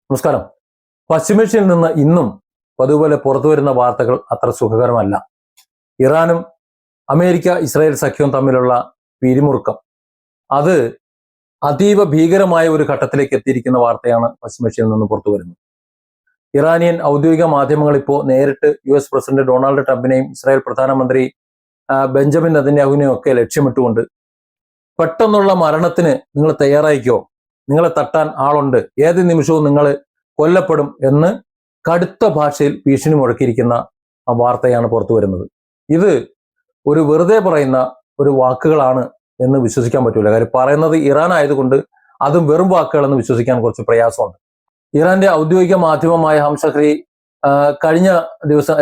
നമസ്കാരം. പശ്ചിമേഷ്യയിൽ നിന്ന് ഇന്നും പതുപോലെ പുറത്തു വരുന്ന വാർത്തകൾ അത്ര സുഖകരമല്ല. ഇറാനും അമേരിക്ക ഇസ്രായേൽ സഖ്യവും തമ്മിലുള്ള പിരിമുറുക്കം അത് അതീവ ഭീകരമായ ഒരു ഘട്ടത്തിലേക്ക് എത്തിയിരിക്കുന്ന വാർത്തയാണ് പശ്ചിമേഷ്യയിൽ നിന്ന് പുറത്തു വരുന്നത്. ഇറാനിയൻ ഔദ്യോഗിക മാധ്യമങ്ങൾ ഇപ്പോൾ നേരിട്ട് US പ്രസിഡന്റ് ഡൊണാൾഡ് ട്രംപിനെയും ഇസ്രായേൽ പ്രധാനമന്ത്രി ബെഞ്ചമിൻ നെതന്യാഹുവിനെയും ഒക്കെ ലക്ഷ്യമിട്ടുകൊണ്ട് പെട്ടെന്നുള്ള മരണത്തിന് നിങ്ങൾ തയ്യാറായിക്കോ, നിങ്ങളെ തട്ടാൻ ആളുണ്ട്, ഏത് നിമിഷവും നിങ്ങൾ കൊല്ലപ്പെടും എന്ന് കടുത്ത ഭാഷയിൽ ഭീഷണി മുഴക്കിയിരിക്കുന്ന വാർത്തയാണ് പുറത്തു വരുന്നത്. ഇത് ഒരു വെറുതെ പറയുന്ന ഒരു വാക്കുകളാണ് എന്ന് വിശ്വസിക്കാൻ പറ്റൂല. കാര്യം പറയുന്നത് ഇറാൻ ആയതുകൊണ്ട് അതും വെറും വാക്കുകളെന്ന് വിശ്വസിക്കാൻ കുറച്ച് പ്രയാസമുണ്ട്. ഇറാന്റെ ഔദ്യോഗിക മാധ്യമമായ ഹംഷഹ്രി കഴിഞ്ഞ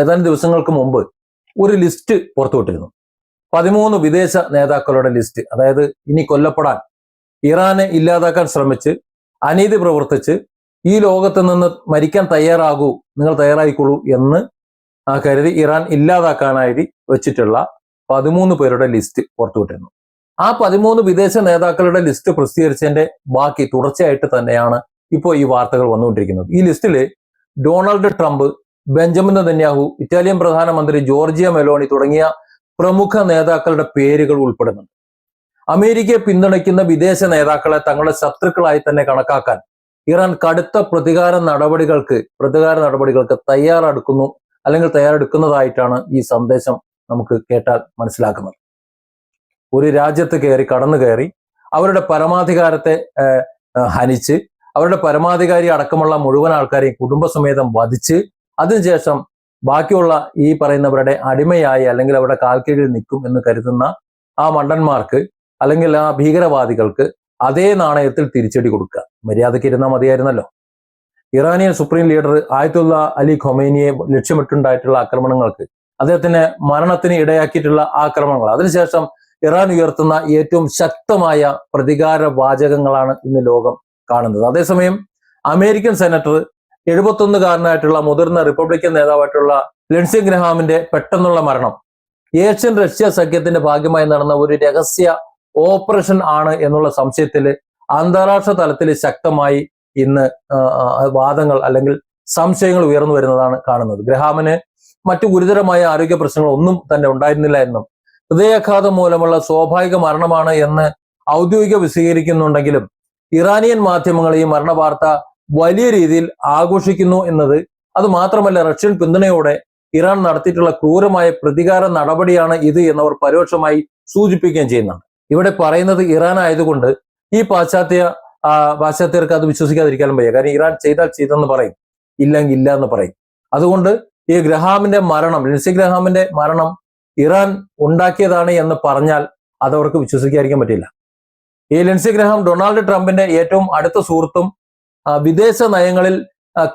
ഏതാനും ദിവസങ്ങൾക്ക് മുമ്പ് ഒരു ലിസ്റ്റ് പുറത്തുവിട്ടിരുന്നു. 13 വിദേശ നേതാക്കളുടെ ലിസ്റ്റ്. അതായത് ഇനി കൊല്ലപ്പെടാൻ, ഇറാനെ ഇല്ലാതാക്കാൻ ശ്രമിച്ച് അനീതി പ്രവർത്തിച്ച് ഈ ലോകത്ത് നിന്ന് മരിക്കാൻ തയ്യാറാകൂ, നിങ്ങൾ തയ്യാറായിക്കൊള്ളൂ എന്ന് കരുതി ഇറാൻ ഇല്ലാതാക്കാനായി വെച്ചിട്ടുള്ള 13 പേരുടെ ലിസ്റ്റ് പുറത്തുവിട്ടിരുന്നു. ആ 13 വിദേശ നേതാക്കളുടെ ലിസ്റ്റ് പ്രസിദ്ധീകരിച്ചതിന്റെ ബാക്കി തുടർച്ചയായിട്ട് തന്നെയാണ് ഇപ്പോൾ ഈ വാർത്തകൾ വന്നുകൊണ്ടിരിക്കുന്നത്. ഈ ലിസ്റ്റിൽ Donald Trump, Benjamin Netanyahu, Italian പ്രധാനമന്ത്രി ജോർജിയ മെലോണി തുടങ്ങിയ പ്രമുഖ നേതാക്കളുടെ പേരുകൾ ഉൾപ്പെടുന്നുണ്ട്. അമേരിക്കയെ പിന്തുണയ്ക്കുന്ന വിദേശ നേതാക്കളെ തങ്ങളുടെ ശത്രുക്കളായി തന്നെ കണക്കാക്കാൻ ഇറാൻ കടുത്ത പ്രതികാര നടപടികൾക്ക് തയ്യാറെടുക്കുന്നതായിട്ടാണ് ഈ സന്ദേശം നമുക്ക് കേട്ടാൽ മനസ്സിലാക്കുന്നത്. ഒരു രാജ്യത്ത് കടന്നു കയറി അവരുടെ പരമാധികാരത്തെ ഹനിച്ച് അവരുടെ പരമാധികാരി അടക്കമുള്ള മുഴുവൻ ആൾക്കാരെയും കുടുംബസമേതം വധിച്ച് അതിനുശേഷം ബാക്കിയുള്ള ഈ പറയുന്നവരുടെ അടിമയായി അല്ലെങ്കിൽ അവരുടെ കാൽക്കീഴിൽ നിൽക്കും എന്ന് കരുതുന്ന ആ മണ്ടന്മാർക്ക് അല്ലെങ്കിൽ ആ ഭീകരവാദികൾക്ക് അതേ നാണയത്തിൽ തിരിച്ചടി കൊടുക്കുക. മര്യാദയ്ക്ക് ഇരുന്നാൽ മതിയായിരുന്നല്ലോ. Iranian supreme leader Ayatollah Ali ഖൊമൈനിയെ ലക്ഷ്യമിട്ടുണ്ടായിട്ടുള്ള ആക്രമണങ്ങൾക്ക്, അദ്ദേഹത്തിന് മരണത്തിന് ഇടയാക്കിയിട്ടുള്ള ആക്രമണങ്ങൾ, അതിനുശേഷം ഇറാൻ ഉയർത്തുന്ന ഏറ്റവും ശക്തമായ പ്രതികാര വാചകങ്ങളാണ് ഇന്ന് ലോകം കാണുന്നത്. അതേസമയം അമേരിക്കൻ സെനറ്റർ 71-കാരനായിട്ടുള്ള മുതിർന്ന റിപ്പബ്ലിക്കൻ നേതാവായിട്ടുള്ള ലിൻഡ്സി ഗ്രഹാമിന്റെ പെട്ടെന്നുള്ള മരണം ഏഷ്യൻ റഷ്യ സഖ്യത്തിന്റെ ഭാഗമായി നടന്ന ഒരു രഹസ്യ ഓപ്പറേഷൻ ആണ് എന്നുള്ള സംശയത്തിൽ അന്താരാഷ്ട്ര തലത്തിൽ ശക്തമായി ഇന്ന് വാദങ്ങൾ അല്ലെങ്കിൽ സംശയങ്ങൾ ഉയർന്നു വരുന്നതാണ് കാണുന്നത്. ഗ്രഹാമിന് മറ്റു ഗുരുതരമായ ആരോഗ്യ പ്രശ്നങ്ങൾ ഒന്നും തന്നെ ഉണ്ടായിരുന്നില്ല എന്നും ഹൃദയാഘാതം മൂലമുള്ള സ്വാഭാവിക മരണമാണ് എന്ന് ഔദ്യോഗിക വിശദീകരിക്കുന്നുണ്ടെങ്കിലും ഇറാനിയൻ മാധ്യമങ്ങൾ ഈ മരണ വാർത്ത വലിയ രീതിയിൽ ആഘോഷിക്കുന്നു എന്നത്, അത് മാത്രമല്ല റഷ്യൻ പിന്തുണയോടെ ഇറാൻ നടത്തിയിട്ടുള്ള ക്രൂരമായ പ്രതികാര നടപടിയാണ് ഇത് എന്നവർ പരോക്ഷമായി സൂചിപ്പിക്കുകയും ചെയ്യുന്നുണ്ട്. ഇവിടെ പറയുന്നത് ഇറാൻ ആയതുകൊണ്ട് ഈ പാശ്ചാത്യർക്ക് അത് വിശ്വസിക്കാതിരിക്കാനും വയ്യ. കാരണം ഇറാൻ ചെയ്താൽ ചെയ്തെന്ന് പറയും, ഇല്ലെങ്കിൽ ഇല്ല എന്ന് പറയും. അതുകൊണ്ട് ഈ ഗ്രഹാമിന്റെ മരണം, ലിൻഡ്സി ഗ്രഹാമിന്റെ മരണം ഇറാൻ ഉണ്ടാക്കിയതാണ് എന്ന് പറഞ്ഞാൽ അതവർക്ക് വിശ്വസിക്കാതിരിക്കാൻ പറ്റില്ല. ഈ ലിൻഡ്സി ഗ്രഹാം ഡൊണാൾഡ് ട്രംപിന്റെ ഏറ്റവും അടുത്ത സുഹൃത്തും വിദേശ നയങ്ങളിൽ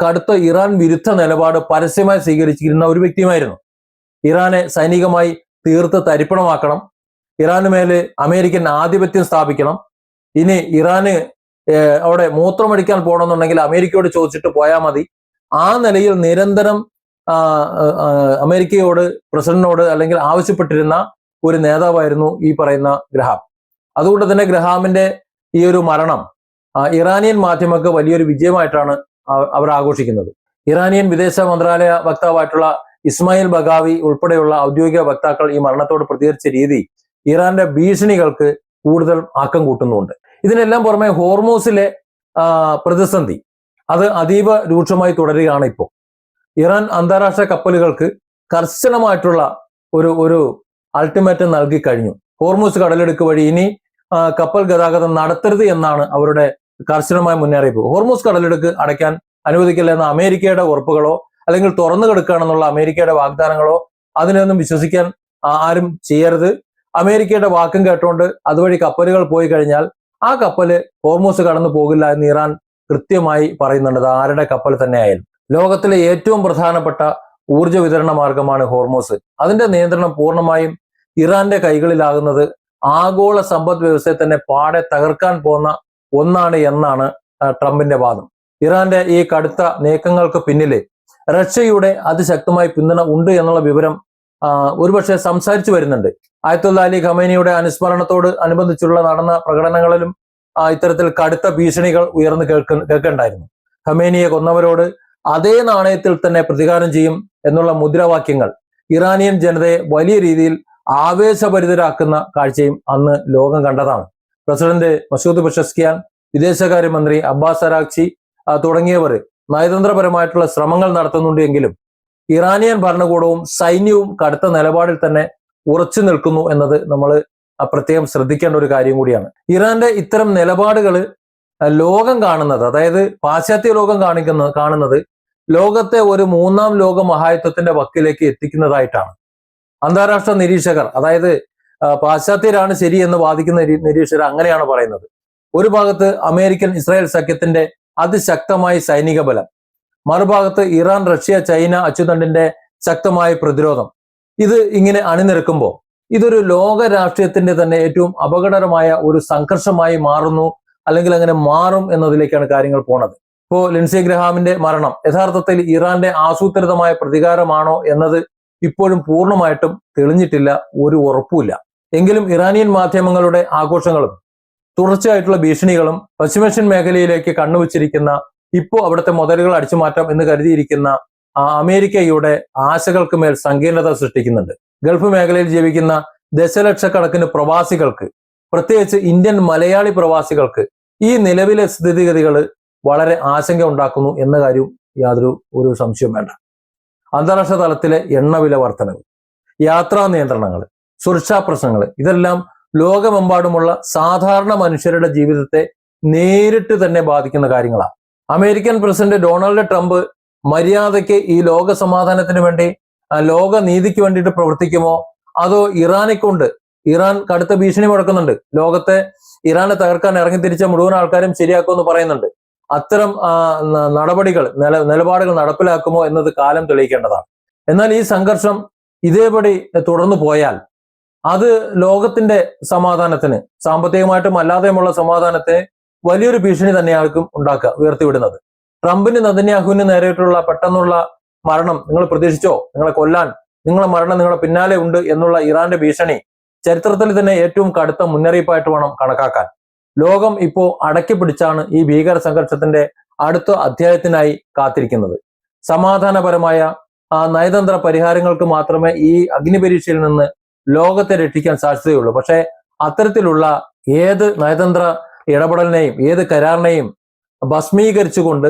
കടുത്ത ഇറാൻ വിരുദ്ധ നിലപാട് പരസ്യമായി സ്വീകരിച്ചിരുന്ന ഒരു വ്യക്തിയുമായിരുന്നു. ഇറാനെ സൈനികമായി തീർത്ത് തരിപ്പണമാക്കണം, ഇറാന് മേല് അമേരിക്കൻ ആധിപത്യം സ്ഥാപിക്കണം, ഇനി ഇറാന് അവിടെ മൂത്രമടിക്കാൻ പോകണമെന്നുണ്ടെങ്കിൽ അമേരിക്കയോട് ചോദിച്ചിട്ട് പോയാൽ മതി. ആ നിലയിൽ നിരന്തരം അമേരിക്കയോട്, പ്രസിഡന്റിനോട് അല്ലെങ്കിൽ ആവശ്യപ്പെട്ടിരുന്ന ഒരു നേതാവായിരുന്നു ഈ പറയുന്ന ഗ്രഹാം. അതുകൊണ്ട് തന്നെ ഗ്രഹാമിന്റെ ഈ ഒരു മരണം ഇറാനിയൻ മാധ്യമങ്ങൾക്ക് വലിയൊരു വിജയമായിട്ടാണ് അവർ ആഘോഷിക്കുന്നത്. ഇറാനിയൻ വിദേശ മന്ത്രാലയ വക്താവായിട്ടുള്ള ഇസ്മായിൽ ബഗാവി ഉൾപ്പെടെയുള്ള ഔദ്യോഗിക വക്താക്കൾ ഈ മരണത്തോട് പ്രതികരിച്ച രീതി ഇറാന്റെ ഭീഷണികൾക്ക് കൂടുതൽ ആക്കം കൂട്ടുന്നുണ്ട്. ഇതിനെല്ലാം പുറമെ ഹോർമൂസിലെ പ്രതിസന്ധി അത് അതീവ രൂക്ഷമായി തുടരുകയാണ്. ഇപ്പോൾ ഇറാൻ അന്താരാഷ്ട്ര കപ്പലുകൾക്ക് കർശനമായിട്ടുള്ള ഒരു അൾട്ടിമേറ്റം നൽകി കഴിഞ്ഞു. ഹോർമൂസ് കടലെടുക്ക് വഴി ഇനി കപ്പൽ ഗതാഗതം നടത്തരുത് എന്നാണ് അവരുടെ കർശനമായ മുന്നറിയിപ്പ്. ഹോർമൂസ് കടലെടുക്ക് അടയ്ക്കാൻ അനുവദിക്കില്ല എന്ന അമേരിക്കയുടെ ഉറപ്പുകളോ അല്ലെങ്കിൽ തുറന്നു കിടക്കുകയാണെന്നുള്ള അമേരിക്കയുടെ വാഗ്ദാനങ്ങളോ അതിനൊന്നും വിശ്വസിക്കാൻ ആരും ചെയ്യരുത്. അമേരിക്കയുടെ വാക്കും കേട്ടുകൊണ്ട് അതുവഴി കപ്പലുകൾ പോയി കഴിഞ്ഞാൽ ആ കപ്പല് ഹോർമൂസ് കടന്നു പോകില്ല എന്ന് ഇറാൻ കൃത്യമായി പറയുന്നുണ്ട്. അത് ആരുടെ കപ്പൽ തന്നെ ആയാലും. ലോകത്തിലെ ഏറ്റവും പ്രധാനപ്പെട്ട ഊർജ്ജ വിതരണ മാർഗമാണ് ഹോർമൂസ്. അതിന്റെ നിയന്ത്രണം പൂർണ്ണമായും ഇറാന്റെ കൈകളിലാകുന്നത് ആഗോള സമ്പദ് വ്യവസ്ഥയെ തന്നെ പാടെ തകർക്കാൻ പോകുന്ന ഒന്നാണ് എന്നാണ് ട്രംപിന്റെ വാദം. ഇറാന്റെ ഈ കടുത്ത നീക്കങ്ങൾക്ക് പിന്നില് റഷ്യയുടെ അതിശക്തമായ പിന്തുണ ഉണ്ട് എന്നുള്ള വിവരം ഒരുപക്ഷെ സംസാരിച്ചു വരുന്നുണ്ട്. ആയത്തുള്ള അലി ഖമൈനിയുടെ അനുസ്മരണത്തോട് അനുബന്ധിച്ചുള്ള നടന്ന പ്രകടനങ്ങളിലും ഇത്തരത്തിൽ കടുത്ത ഭീഷണികൾ ഉയർന്നു കേൾക്കണ്ടായിരുന്നു. ഖമേനിയെ കൊന്നവരോട് അതേ നാണയത്തിൽ തന്നെ പ്രതികാരം ചെയ്യും എന്നുള്ള മുദ്രാവാക്യങ്ങൾ ഇറാനിയൻ ജനതയെ വലിയ രീതിയിൽ ആവേശഭരിതരാക്കുന്ന കാഴ്ചയും അന്ന് ലോകം കണ്ടതാണ്. പ്രസിഡന്റ് മസൂദ് പെസഷ്കിയാൻ, വിദേശകാര്യമന്ത്രി അബ്ബാസ് അരാഗ്ചി തുടങ്ങിയവർ നയതന്ത്രപരമായിട്ടുള്ള ശ്രമങ്ങൾ നടത്തുന്നുണ്ട് എങ്കിലും ഇറാനിയൻ ഭരണകൂടവും സൈന്യവും കടുത്ത നിലപാടിൽ തന്നെ ഉറച്ചു നിൽക്കുന്നു എന്നത് നമ്മൾ പ്രത്യേകം ശ്രദ്ധിക്കേണ്ട ഒരു കാര്യം കൂടിയാണ്. ഇറാന്റെ ഇത്തരം നിലപാടുകൾ ലോകം കാണുന്നത്, അതായത് പാശ്ചാത്യ ലോകം കാണുന്നത് ലോകത്തെ ഒരു മൂന്നാം ലോക മഹായുദ്ധത്തിന്റെ വക്കിലേക്ക് എത്തിക്കുന്നതായിട്ടാണ്. അന്താരാഷ്ട്ര നിരീക്ഷകർ, അതായത് പാശ്ചാത്യരാണ് ശരി എന്ന് വാദിക്കുന്ന നിരീക്ഷകർ അങ്ങനെയാണ് പറയുന്നത്. ഒരു ഭാഗത്ത് അമേരിക്കൻ ഇസ്രായേൽ സഖ്യത്തിന്റെ അതിശക്തമായ സൈനിക ബലം, മറുഭാഗത്ത് ഇറാൻ, റഷ്യ, ചൈന അച്ചുതണ്ടിന്റെ ശക്തമായ പ്രതിരോധം. ഇത് ഇങ്ങനെ അണിനിരക്കുമ്പോൾ ഇതൊരു ലോക രാഷ്ട്രീയത്തിന്റെ തന്നെ ഏറ്റവും അപകടകരമായ ഒരു സംഘർഷമായി മാറുന്നു, അല്ലെങ്കിൽ അങ്ങനെ മാറും എന്നതിലേക്കാണ് കാര്യങ്ങൾ പോണത്. ഇപ്പോ ലിൻസി ഗ്രഹാമിന്റെ മരണം യഥാർത്ഥത്തിൽ ഇറാന്റെ ആസൂത്രിതമായ പ്രതികാരമാണോ എന്നത് ഇപ്പോഴും പൂർണ്ണമായിട്ടും തെളിഞ്ഞിട്ടില്ല, ഒരു ഉറപ്പുമില്ല. എങ്കിലും ഇറാനിയൻ മാധ്യമങ്ങളുടെ ആഘോഷങ്ങളും തുടർച്ചയായിട്ടുള്ള ഭീഷണികളും പശ്ചിമേഷ്യൻ മേഖലയിലേക്ക് കണ്ണുവച്ചിരിക്കുന്ന, ഇപ്പോൾ അവിടുത്തെ മുതലുകൾ അടിച്ചുമാറ്റാം എന്ന് കരുതിയിരിക്കുന്ന അമേരിക്കയുടെ ആശകൾക്ക് മേൽ സങ്കീർണത സൃഷ്ടിക്കുന്നുണ്ട്. ഗൾഫ് മേഖലയിൽ ജീവിക്കുന്ന ദശലക്ഷക്കണക്കിന് പ്രവാസികൾക്ക്, പ്രത്യേകിച്ച് ഇന്ത്യൻ മലയാളി പ്രവാസികൾക്ക് ഈ നിലവിലെ സ്ഥിതിഗതികൾ വളരെ ആശങ്ക ഉണ്ടാക്കുന്നു എന്ന കാര്യം യാതൊരു സംശയവും വേണ്ട. അന്താരാഷ്ട്ര തലത്തിലെ എണ്ണവില വർധനവ്, യാത്രാ നിയന്ത്രണങ്ങൾ, സുരക്ഷാ പ്രശ്നങ്ങൾ, ഇതെല്ലാം ലോകമെമ്പാടുമുള്ള സാധാരണ മനുഷ്യരുടെ ജീവിതത്തെ നേരിട്ട് തന്നെ ബാധിക്കുന്ന കാര്യങ്ങളാണ്. അമേരിക്കൻ പ്രസിഡന്റ് ഡൊണാൾഡ് ട്രംപ് മര്യാദയ്ക്ക് ഈ ലോക സമാധാനത്തിന് വേണ്ടി, ലോക നീതിക്ക് വേണ്ടിയിട്ട് പ്രവർത്തിക്കുമോ, അതോ ഇറാൻ കടുത്ത ഭീഷണി മുഴക്കുന്നുണ്ട്, ലോകത്തെ ഇറാനെ തകർക്കാൻ ഇറങ്ങിത്തിരിച്ച മുഴുവൻ ആൾക്കാരും ശരിയാക്കുമെന്ന് പറയുന്നുണ്ട്. അത്തരം നിലപാടുകൾ നടപ്പിലാക്കുമോ എന്നത് കാലം തെളിയിക്കേണ്ടതാണ്. എന്നാൽ ഈ സംഘർഷം ഇതേപടി തുടർന്നു പോയാൽ അത് ലോകത്തിന്റെ സമാധാനത്തിന്, സാമ്പത്തികമായിട്ടും അല്ലാതെയുമുള്ള സമാധാനത്തെ വലിയൊരു ഭീഷണി തന്നെയായിരിക്കും ഉയർത്തിവിടുന്നത്. ട്രംപിന് നെതന്യാഹുവിന് നേരിട്ടുള്ള പെട്ടെന്നുള്ള മരണം നിങ്ങൾ പ്രതീക്ഷിച്ചോ? നിങ്ങളെ കൊല്ലാൻ, നിങ്ങളെ മരണം നിങ്ങളെ പിന്നാലെ ഉണ്ട് എന്നുള്ള ഇറാന്റെ ഭീഷണി ചരിത്രത്തിൽ തന്നെ ഏറ്റവും കടുത്ത മുന്നറിയിപ്പായിട്ട് വേണം കണക്കാക്കാൻ. ലോകം ഇപ്പോ അടക്കി പിടിച്ചാണ് ഈ ഭീകര സംഘർഷത്തിന്റെ അടുത്ത അധ്യായത്തിനായി കാത്തിരിക്കുന്നത്. സമാധാനപരമായ നയതന്ത്ര പരിഹാരങ്ങൾക്ക് മാത്രമേ ഈ അഗ്നിപരീക്ഷയിൽ നിന്ന് ലോകത്തെ രക്ഷിക്കാൻ സാധ്യതയുള്ളൂ. പക്ഷേ അത്തരത്തിലുള്ള ഏത് നയതന്ത്ര ഇടപെടലിനെയും ഏത് കരാറിനെയും ഭസ്മീകരിച്ചുകൊണ്ട്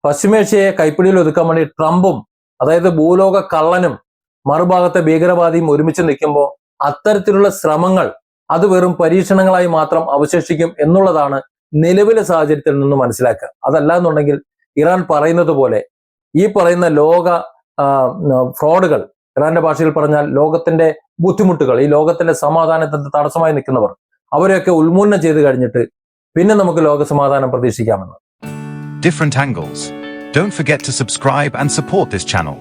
പശ്ചിമേഷ്യയെ കൈപ്പിടിയിൽ ഒതുക്കാൻ വേണ്ടി ട്രംപും, അതായത് ഭൂലോക കള്ളനും മറുഭാഗത്തെ ഭീകരവാദിയും ഒരുമിച്ച് നിൽക്കുമ്പോൾ അത്തരത്തിലുള്ള ശ്രമങ്ങൾ അത് വെറും പരീക്ഷണങ്ങളായി മാത്രം അവശേഷിക്കും എന്നുള്ളതാണ് നിലവിലെ സാഹചര്യത്തിൽ നിന്ന് മനസ്സിലാക്കുക. അതല്ല എന്നുണ്ടെങ്കിൽ ഇറാൻ പറയുന്നത് പോലെ ഈ പറയുന്ന ലോക ഫ്രോഡുകൾ, ഇറാന്റെ ഭാഷയിൽ പറഞ്ഞാൽ ലോകത്തിന്റെ ബുദ്ധിമുട്ടുകൾ, ഈ ലോകത്തിന്റെ സമാധാനത്തിന് തടസ്സമായി നിൽക്കുന്നവർ, അവരെയൊക്കെ ഉന്മൂലനം ചെയ്ത് കഴിഞ്ഞിട്ട് പിന്നെ നമുക്ക് ലോക സമാധാനം പ്രതീക്ഷിക്കാമെന്ന്. Different angles. Don't forget to subscribe and support this channel.